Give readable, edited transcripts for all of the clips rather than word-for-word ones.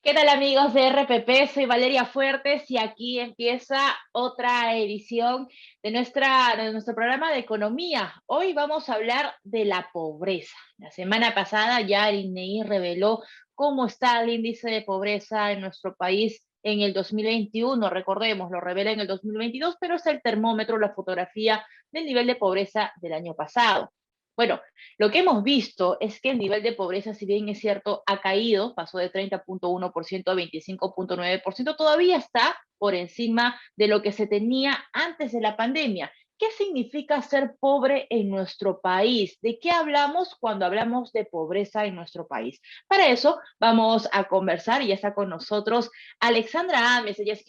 ¿Qué tal amigos de RPP? Soy Valeria Fuertes y aquí empieza otra edición de nuestro programa de economía. Hoy vamos a hablar de la pobreza. La semana pasada ya el INEGI reveló cómo está el índice de pobreza en nuestro país en el 2021. Recordemos, lo revela en el 2022, pero es el termómetro, la fotografía del nivel de pobreza del año pasado. Bueno, lo que hemos visto es que el nivel de pobreza, si bien es cierto, ha caído, pasó de 30.1% a 25.9%, todavía está por encima de lo que se tenía antes de la pandemia. ¿Qué significa ser pobre en nuestro país? ¿De qué hablamos cuando hablamos de pobreza en nuestro país? Para eso vamos a conversar y ya está con nosotros Alexandra Ames, ella es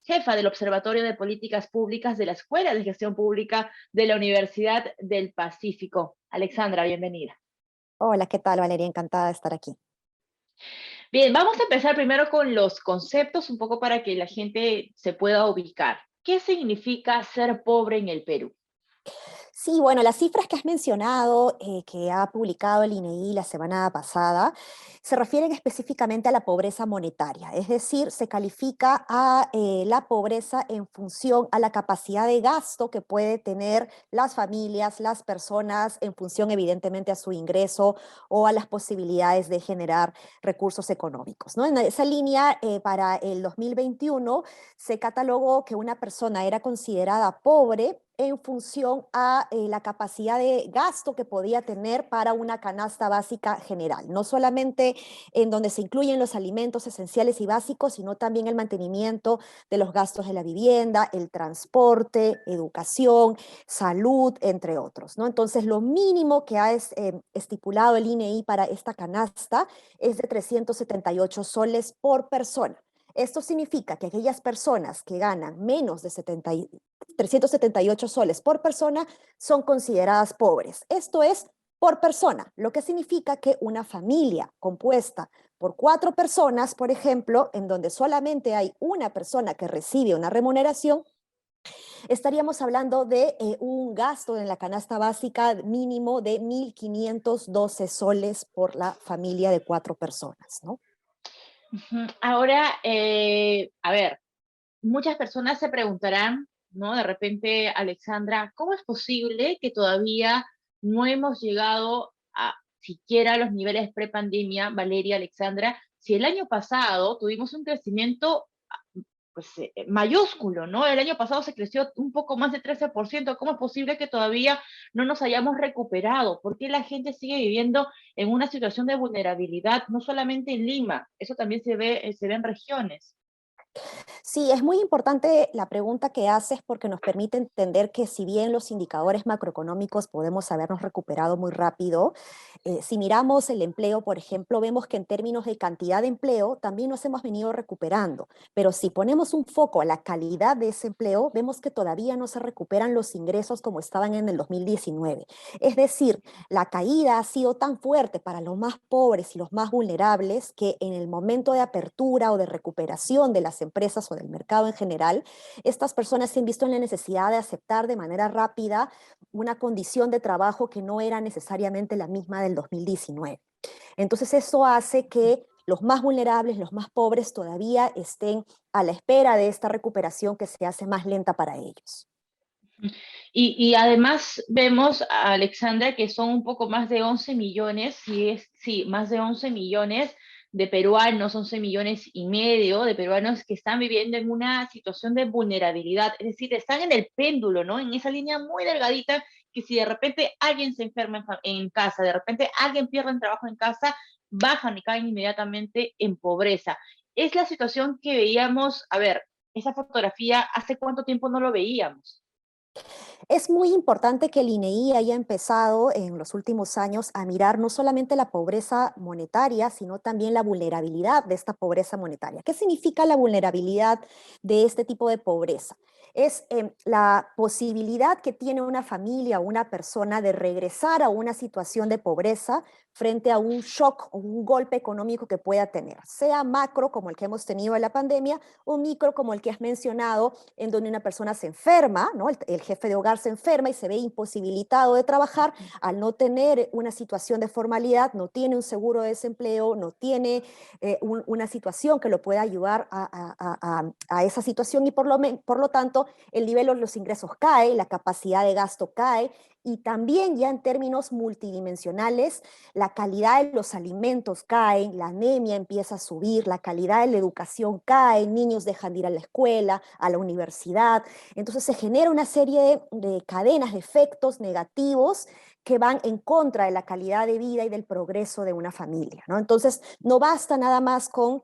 jefa del Observatorio de Políticas Públicas de la Escuela de Gestión Pública de la Universidad del Pacífico. Alexandra, bienvenida. Hola, ¿qué tal, Valeria? Encantada de estar aquí. Bien, vamos a empezar primero con los conceptos, un poco para que la gente se pueda ubicar. ¿Qué significa ser pobre en el Perú? Sí, bueno, las cifras que has mencionado, que ha publicado el INEGI la semana pasada, se refieren específicamente a la pobreza monetaria, es decir, se califica a la pobreza en función a la capacidad de gasto que puede tener las familias, las personas, en función evidentemente a su ingreso o a las posibilidades de generar recursos económicos, ¿no? En esa línea, para el 2021 se catalogó que una persona era considerada pobre en función a la capacidad de gasto que podía tener para una canasta básica general, no solamente en donde se incluyen los alimentos esenciales y básicos, sino también el mantenimiento de los gastos de la vivienda, el transporte, educación, salud, entre otros, ¿no? Entonces, lo mínimo que ha estipulado el INEI para esta canasta es de 378 soles por persona. Esto significa que aquellas personas que ganan menos de 378 soles por persona son consideradas pobres. Esto es por persona, lo que significa que una familia compuesta por 4 personas, por ejemplo, en donde solamente hay una persona que recibe una remuneración, estaríamos hablando de un gasto en la canasta básica mínimo de 1.512 soles por la familia de 4 personas, ¿no? Ujú. Ahora, a ver, muchas personas se preguntarán, ¿no? De repente, Alexandra, ¿cómo es posible que todavía no hemos llegado a siquiera los niveles prepandemia, Valeria, Alexandra, si el año pasado tuvimos un crecimiento pues, mayúsculo, ¿no? El año pasado se creció un poco más de 13%. ¿Cómo es posible que todavía no nos hayamos recuperado? ¿Por qué la gente sigue viviendo en una situación de vulnerabilidad, no solamente en Lima? Eso también se ve en regiones. Sí, es muy importante la pregunta que haces porque nos permite entender que si bien los indicadores macroeconómicos podemos habernos recuperado muy rápido, si miramos el empleo, por ejemplo, vemos que en términos de cantidad de empleo también nos hemos venido recuperando, pero si ponemos un foco a la calidad de ese empleo, vemos que todavía no se recuperan los ingresos como estaban en el 2019. Es decir, la caída ha sido tan fuerte para los más pobres y los más vulnerables que en el momento de apertura o de recuperación de las empresas o del mercado en general, estas personas se han visto en la necesidad de aceptar de manera rápida una condición de trabajo que no era necesariamente la misma del 2019. Entonces eso hace que los más vulnerables, los más pobres todavía estén a la espera de esta recuperación que se hace más lenta para ellos. Y además vemos, Alexandra, que son un poco más de 11 millones, sí, más de 11 millones de peruanos, 11 millones y medio de peruanos que están viviendo en una situación de vulnerabilidad, es decir, están en el péndulo, ¿no? En esa línea muy delgadita que si de repente alguien se enferma en casa, de repente alguien pierde el trabajo en casa, bajan y caen inmediatamente en pobreza. Es la situación que veíamos, a ver, esa fotografía, ¿hace cuánto tiempo no lo veíamos? Es muy importante que el INEI haya empezado en los últimos años a mirar no solamente la pobreza monetaria, sino también la vulnerabilidad de esta pobreza monetaria. ¿Qué significa la vulnerabilidad de este tipo de pobreza? Es la posibilidad que tiene una familia o una persona de regresar a una situación de pobreza frente a un shock o un golpe económico que pueda tener, sea macro como el que hemos tenido en la pandemia o micro como el que has mencionado, en donde una persona se enferma, ¿no? El jefe de hogar declararse enferma y se ve imposibilitado de trabajar, al no tener una situación de formalidad, no tiene un seguro de desempleo, no tiene una situación que lo pueda ayudar a esa situación y por lo tanto el nivel de los ingresos cae, la capacidad de gasto cae y también ya en términos multidimensionales, la calidad de los alimentos cae, la anemia empieza a subir, la calidad de la educación cae, niños dejan de ir a la escuela, a la universidad. Entonces se genera una serie de cadenas de efectos negativos que van en contra de la calidad de vida y del progreso de una familia, ¿no? Entonces no basta nada más con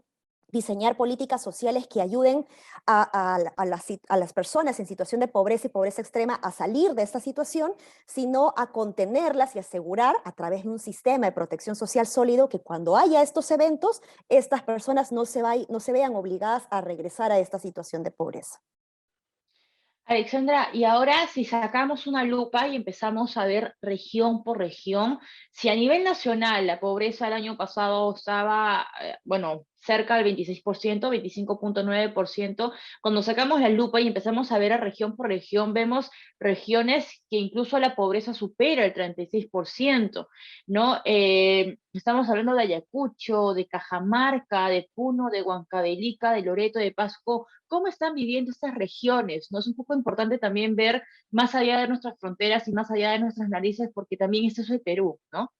diseñar políticas sociales que ayuden a las personas en situación de pobreza y pobreza extrema a salir de esta situación, sino a contenerlas y asegurar a través de un sistema de protección social sólido que cuando haya estos eventos, estas personas no se vean obligadas a regresar a esta situación de pobreza. Alexandra, y ahora si sacamos una lupa y empezamos a ver región por región, si a nivel nacional la pobreza el año pasado estaba, bueno, cerca del 26%, 25,9%, cuando sacamos la lupa y empezamos a ver a región por región, vemos regiones que incluso la pobreza supera el 36%, ¿no? Estamos hablando de Ayacucho, de Cajamarca, de Puno, de Huancavelica, de Loreto, de Pasco. ¿Cómo están viviendo estas regiones? ¿No? Es un poco importante también ver más allá de nuestras fronteras y más allá de nuestras narices, porque también esto es el Perú, ¿no?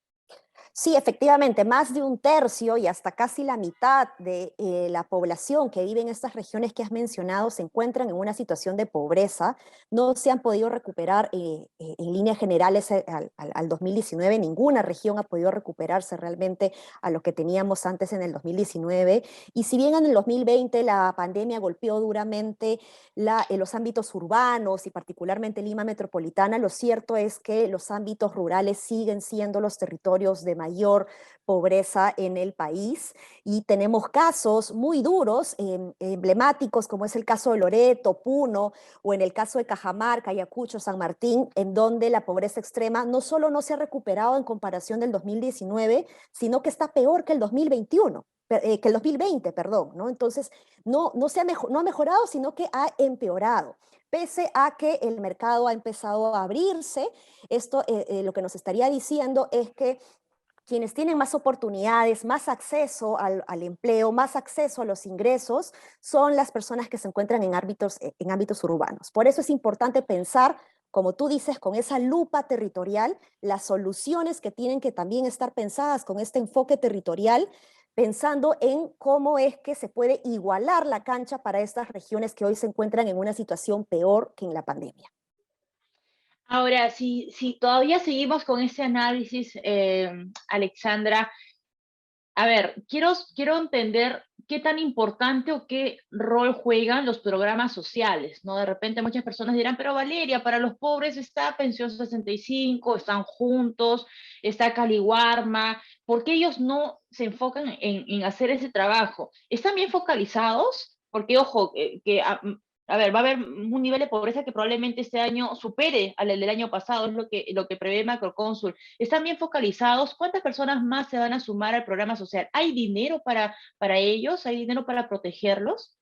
Sí, efectivamente, más de un tercio y hasta casi la mitad de la población que vive en estas regiones que has mencionado se encuentran en una situación de pobreza. No se han podido recuperar en líneas generales al 2019. Ninguna región ha podido recuperarse realmente a lo que teníamos antes en el 2019. Y si bien en el 2020 la pandemia golpeó duramente los ámbitos urbanos y particularmente Lima metropolitana, lo cierto es que los ámbitos rurales siguen siendo los territorios de mayor pobreza en el país y tenemos casos muy duros, emblemáticos, como es el caso de Loreto, Puno, o en el caso de Cajamarca, Ayacucho, San Martín, en donde la pobreza extrema no solo no se ha recuperado en comparación del 2019, sino que está peor que el 2021. Que el 2020, perdón, ¿no? Entonces, no ha mejorado, sino que ha empeorado. Pese a que el mercado ha empezado a abrirse, esto lo que nos estaría diciendo es que quienes tienen más oportunidades, más acceso al empleo, más acceso a los ingresos, son las personas que se encuentran en ámbitos urbanos. Por eso es importante pensar, como tú dices, con esa lupa territorial, las soluciones que tienen que también estar pensadas con este enfoque territorial, pensando en cómo es que se puede igualar la cancha para estas regiones que hoy se encuentran en una situación peor que en la pandemia. Ahora, si todavía seguimos con ese análisis, Alexandra, a ver, quiero entender qué tan importante o qué rol juegan los programas sociales, ¿no? De repente muchas personas dirán, pero Valeria, para los pobres está Pensión 65, están juntos, está Caliwarma, ¿por qué ellos no se enfocan en hacer ese trabajo? ¿Están bien focalizados? Porque, ojo, a ver, va a haber un nivel de pobreza que probablemente este año supere al del año pasado, es lo que prevé Macrocónsul. ¿Están bien focalizados? ¿Cuántas personas más se van a sumar al programa social? ¿Hay dinero para ellos? ¿Hay dinero para protegerlos?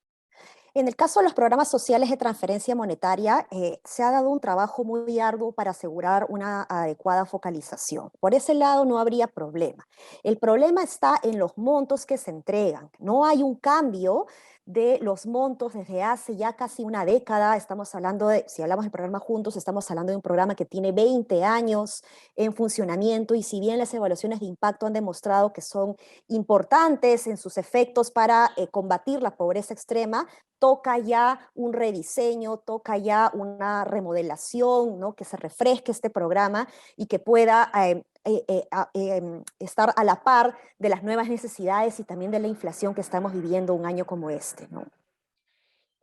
En el caso de los programas sociales de transferencia monetaria, se ha dado un trabajo muy arduo para asegurar una adecuada focalización. Por ese lado no habría problema. El problema está en los montos que se entregan. No hay un cambio de los montos desde hace ya casi una década. Estamos hablando de, si hablamos del programa Juntos, estamos hablando de un programa que tiene 20 años en funcionamiento y si bien las evaluaciones de impacto han demostrado que son importantes en sus efectos para combatir la pobreza extrema, toca ya un rediseño, toca ya una remodelación, ¿no? Que se refresque este programa y que pueda estar a la par de las nuevas necesidades y también de la inflación que estamos viviendo un año como este, ¿no?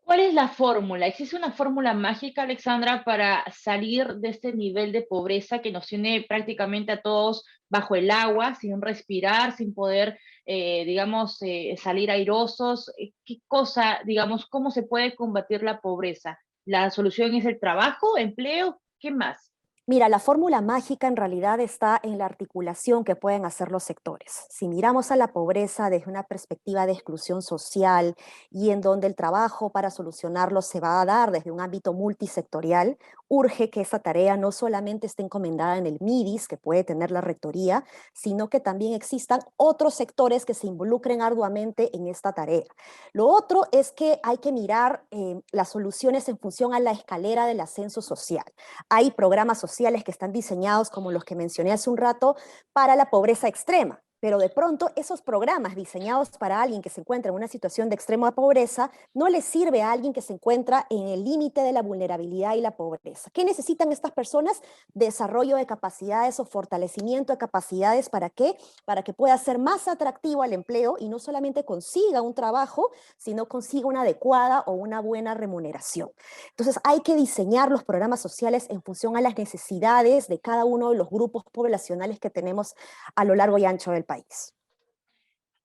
¿Cuál es la fórmula? ¿Existe una fórmula mágica, Alexandra, para salir de este nivel de pobreza que nos tiene prácticamente a todos bajo el agua, sin respirar, sin poder, digamos, salir airosos? ¿Qué cosa, digamos, cómo se puede combatir la pobreza? ¿La solución es el trabajo, empleo? ¿Qué más? Mira, la fórmula mágica en realidad está en la articulación que pueden hacer los sectores. Si miramos a la pobreza desde una perspectiva de exclusión social y en donde el trabajo para solucionarlo se va a dar desde un ámbito multisectorial, urge que esa tarea no solamente esté encomendada en el MIDIS, que puede tener la rectoría, sino que también existan otros sectores que se involucren arduamente en esta tarea. Lo otro es que hay que mirar las soluciones en función a la escalera del ascenso social. Hay programas sociales que están diseñados, como los que mencioné hace un rato, para la pobreza extrema. Pero de pronto esos programas diseñados para alguien que se encuentra en una situación de extrema pobreza no les sirve a alguien que se encuentra en el límite de la vulnerabilidad y la pobreza. ¿Qué necesitan estas personas? Desarrollo de capacidades o fortalecimiento de capacidades. ¿Para qué? Para que pueda ser más atractivo al empleo y no solamente consiga un trabajo, sino consiga una adecuada o una buena remuneración. Entonces hay que diseñar los programas sociales en función a las necesidades de cada uno de los grupos poblacionales que tenemos a lo largo y ancho del país.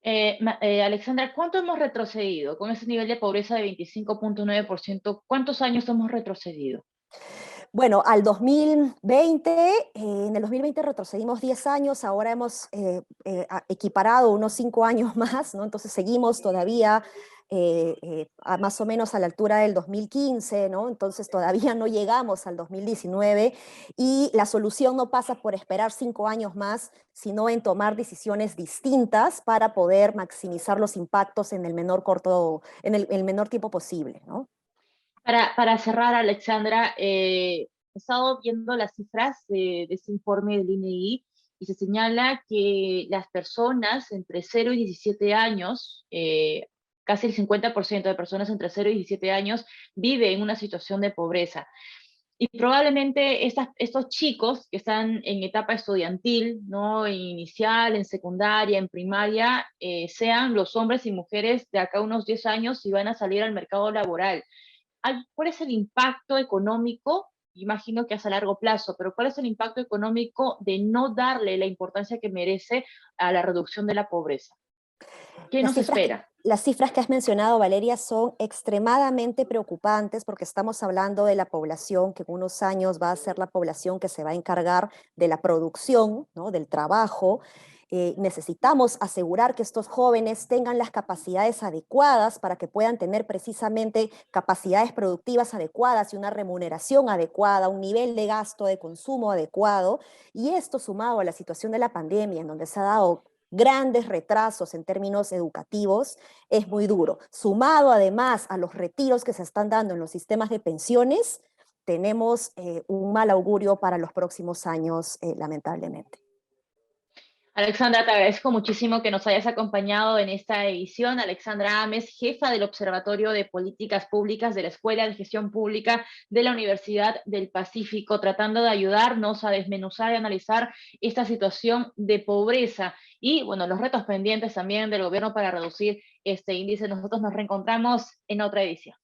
Alexandra, ¿cuánto hemos retrocedido con ese nivel de pobreza de 25,9%? ¿Cuántos años hemos retrocedido? Bueno, al 2020, en el 2020 retrocedimos 10 años, ahora hemos equiparado unos 5 años más, ¿no? Entonces seguimos todavía más o menos a la altura del 2015, ¿no? Entonces todavía no llegamos al 2019 y la solución no pasa por esperar 5 años más, sino en tomar decisiones distintas para poder maximizar los impactos en el menor el menor tiempo posible, ¿no? Para cerrar, Alexandra, he estado viendo las cifras de ese informe del INEI y se señala que las personas entre 0 y 17 años, casi el 50% de personas entre 0 y 17 años vive en una situación de pobreza. Y probablemente estos chicos que están en etapa estudiantil, ¿no? Inicial, en secundaria, en primaria, sean los hombres y mujeres de acá a unos 10 años y van a salir al mercado laboral. ¿Cuál es el impacto económico? Imagino que es a largo plazo, pero ¿cuál es el impacto económico de no darle la importancia que merece a la reducción de la pobreza? ¿Qué Las nos cifras, espera? las cifras que has mencionado, Valeria, son extremadamente preocupantes porque estamos hablando de la población que en unos años va a ser la población que se va a encargar de la producción, ¿no? Del trabajo. Necesitamos asegurar que estos jóvenes tengan las capacidades adecuadas para que puedan tener precisamente capacidades productivas adecuadas y una remuneración adecuada, un nivel de gasto, de consumo adecuado. Y esto sumado a la situación de la pandemia, en donde se ha dado grandes retrasos en términos educativos, es muy duro. Sumado además a los retiros que se están dando en los sistemas de pensiones, tenemos un mal augurio para los próximos años, lamentablemente. Alexandra, te agradezco muchísimo que nos hayas acompañado en esta edición. Alexandra Ames, jefa del Observatorio de Políticas Públicas de la Escuela de Gestión Pública de la Universidad del Pacífico, tratando de ayudarnos a desmenuzar y analizar esta situación de pobreza y, bueno, los retos pendientes también del gobierno para reducir este índice. Nosotros nos reencontramos en otra edición.